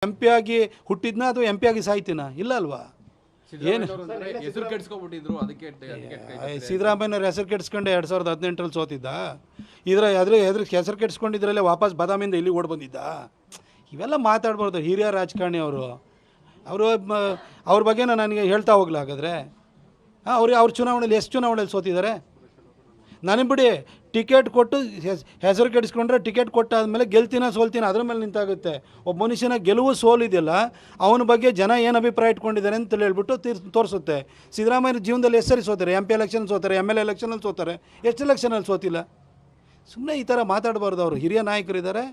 M P ಆಗಿ ಹುಟ್ಟಿದ್ನ ಅಥವಾ M P ಆಗಿ ಸಾಯ್ತೀನ? ಇಲ್ಲ ಅಲ್ವಾ? ಏನು ಹೆಸರು ಕೆಡಿಸ್ಕೊಂಡ್ಬಿಟ್ಟಿದ್ರು, ಅದಕ್ಕೆ ಸಿದ್ದರಾಮಯ್ಯನವ್ರ ಹೆಸರು ಕೆಡಿಸ್ಕೊಂಡು 2018ರಲ್ಲಿ ಸೋತಿದ್ದ. ಎದುರು ಹೆಸರು ಕೆಡಿಸ್ಕೊಂಡಿದ್ರಲ್ಲೇ ವಾಪಸ್ ಬಾದಾಮಿಂದ ಇಲ್ಲಿ ಓಡ್ ಬಂದಿದ್ದ. ಇವೆಲ್ಲ ಮಾತಾಡ್ಬಾರ್ದು ಹಿರಿಯ ರಾಜಕಾರಣಿ ಅವ್ರ ಬಗ್ಗೆನ ನನಗೆ ಹೇಳ್ತಾ ಹೋಗ್ಲ ಹಾಗಾದರೆ? ಅವ್ರ ಚುನಾವಣೆಯಲ್ಲಿ ಎಷ್ಟು ಚುನಾವಣೆಯಲ್ಲಿ ಸೋತಿದ್ದಾರೆ? ನನಗೆ ಬಿಡಿ, ಟಿಕೆಟ್ ಕೊಟ್ಟು ಹೆಸರು ಕೆಡಿಸ್ಕೊಂಡ್ರೆ ಟಿಕೆಟ್ ಕೊಟ್ಟಾದ್ಮೇಲೆ ಗೆಲ್ತೀನ ಸೋಲ್ತೀನ ಅದ್ರ ಮೇಲೆ ನಿಂತಾಗುತ್ತೆ. ಒಬ್ಬ ಮನುಷ್ಯನ ಗೆಲುವು ಸೋಲಿದೆಯಲ್ಲ ಅವನ ಬಗ್ಗೆ ಜನ ಏನು ಅಭಿಪ್ರಾಯ ಇಟ್ಕೊಂಡಿದ್ದಾರೆ ಅಂತ ಹೇಳ್ಬಿಟ್ಟು ತೋರಿಸುತ್ತೆ. ಸಿದ್ದರಾಮಯ್ಯ ಜೀವನದಲ್ಲಿ ಎಷ್ಟು ಸರಿ ಸೋತಾರೆ? ಎಂ ಪಿ ಎಲೆಕ್ಷನ್ ಸೋತಾರೆ, ಎಮ್ ಎಲ್ ಎಲೆಕ್ಷನಲ್ಲಿ ಸೋತಾರೆ, ಎಷ್ಟು ಎಲೆಕ್ಷನಲ್ಲಿ ಸೋತಿಲ್ಲ. ಸುಮ್ಮನೆ ಈ ಥರ ಮಾತಾಡಬಾರ್ದು. ಅವರು ಹಿರಿಯ ನಾಯಕರಿದ್ದಾರೆ,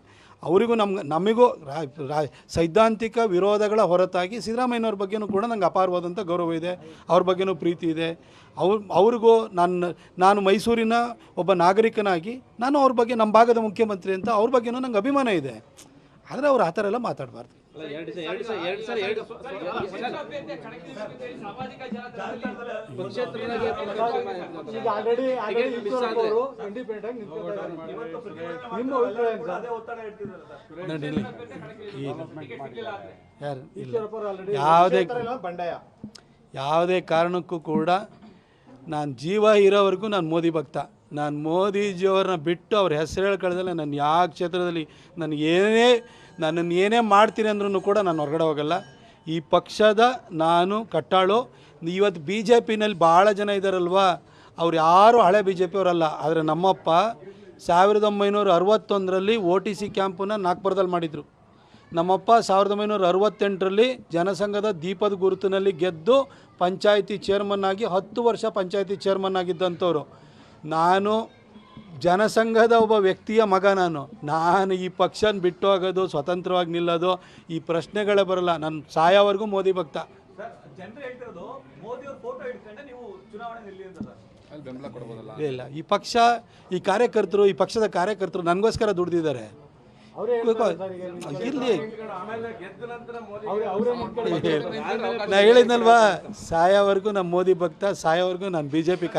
ಅವರಿಗೂ ನಮಗೂ ಸೈದ್ಧಾಂತಿಕ ವಿರೋಧಗಳ ಹೊರತಾಗಿ ಸಿದ್ದರಾಮಯ್ಯನವ್ರ ಬಗ್ಗೆಯೂ ಕೂಡ ನಂಗೆ ಅಪಾರವಾದಂಥ ಗೌರವ ಇದೆ, ಅವ್ರ ಬಗ್ಗೆನೂ ಪ್ರೀತಿ ಇದೆ. ಅವ್ರಿಗೂ ನಾನು ಮೈಸೂರಿನ ಒಬ್ಬ ನಾಗರಿಕನಾಗಿ ನಾನು ಅವ್ರ ಬಗ್ಗೆ ನಮ್ಮ ಭಾಗದ ಮುಖ್ಯಮಂತ್ರಿ ಅಂತ ಅವ್ರ ಬಗ್ಗೆನೂ ನಂಗೆ ಅಭಿಮಾನ ಇದೆ. ಆದರೆ ಅವ್ರು ಆ ಥರ ಎಲ್ಲ ಮಾತಾಡಬಾರ್ದು. ಯಾವುದೇ ಕಾರಣಕ್ಕೂ ಕೂಡ ನಾನು ಜೀವ ಇರೋವರೆಗೂ ನಾನು ಮೋದಿ ಭಕ್ತ. ನಾನು ಮೋದಿಜಿಯವ್ರನ್ನ ಬಿಟ್ಟು ಅವ್ರ ಹೆಸರು ಹೇಳ್ಕೊಳ್ಳೋದಲ್ಲ. ನಾನು ಯಾವ ಕ್ಷೇತ್ರದಲ್ಲಿ ನನ್ನನ್ನು ಏನೇ ಮಾಡ್ತೀನಿ ಅಂದ್ರೂ ಕೂಡ ನಾನು ಹೊರಗಡೆ ಹೋಗಲ್ಲ. ಈ ಪಕ್ಷದ ನಾನು ಕಟ್ಟಾಳು. ಇವತ್ತು ಬಿ ಜೆ ಪಿನಲ್ಲಿ ಭಾಳ ಜನ ಇದ್ದಾರಲ್ವ, ಅವ್ರು ಯಾರು ಹಳೆ ಬಿ ಜೆ ಪಿಯವರಲ್ಲ. ಆದರೆ ನಮ್ಮಪ್ಪ 1961ರಲ್ಲಿ OTC ಕ್ಯಾಂಪನ್ನು ನಾಗ್ಪುರದಲ್ಲಿ ಮಾಡಿದರು. ನಮ್ಮಪ್ಪ 1968ರಲ್ಲಿ ಜನಸಂಘದ ದೀಪದ ಗುರುತಿನಲ್ಲಿ ಗೆದ್ದು ಪಂಚಾಯಿತಿ ಚೇರ್ಮನ್ ಆಗಿ 10 ವರ್ಷ ಪಂಚಾಯಿತಿ ಚೇರ್ಮನ್ ಆಗಿದ್ದಂಥವ್ರು. ನಾನು ಜನಸಂಘದ ಒಬ್ಬ ವ್ಯಕ್ತಿಯ ಮಗ. ನಾನು ಈ ಪಕ್ಷನ ಬಿಟ್ಟು ಹೋಗೋದು, ಸ್ವತಂತ್ರವಾಗಿ ನಿಲ್ಲೋದು ಈ ಪ್ರಶ್ನೆಗಳೇ ಬರಲ್ಲ. ನಾನು ಸಾಯೋವರೆಗೂ ಮೋದಿ ಭಕ್ತ. ಇಲ್ಲ, ಈ ಪಕ್ಷ, ಈ ಕಾರ್ಯಕರ್ತರು, ಈ ಪಕ್ಷದ ಕಾರ್ಯಕರ್ತರು ನನಗೋಸ್ಕರ ದುಡ್ದಿದ್ದಾರೆ. ಇರಲಿ, ನಾ ಹೇಳಿದ್ನಲ್ವಾ, ಸಾಯೋವರೆಗೂ ನಮ್ಮ ಮೋದಿ ಭಕ್ತ, ಸಾಯೋವರೆಗೂ ನಾನು BJP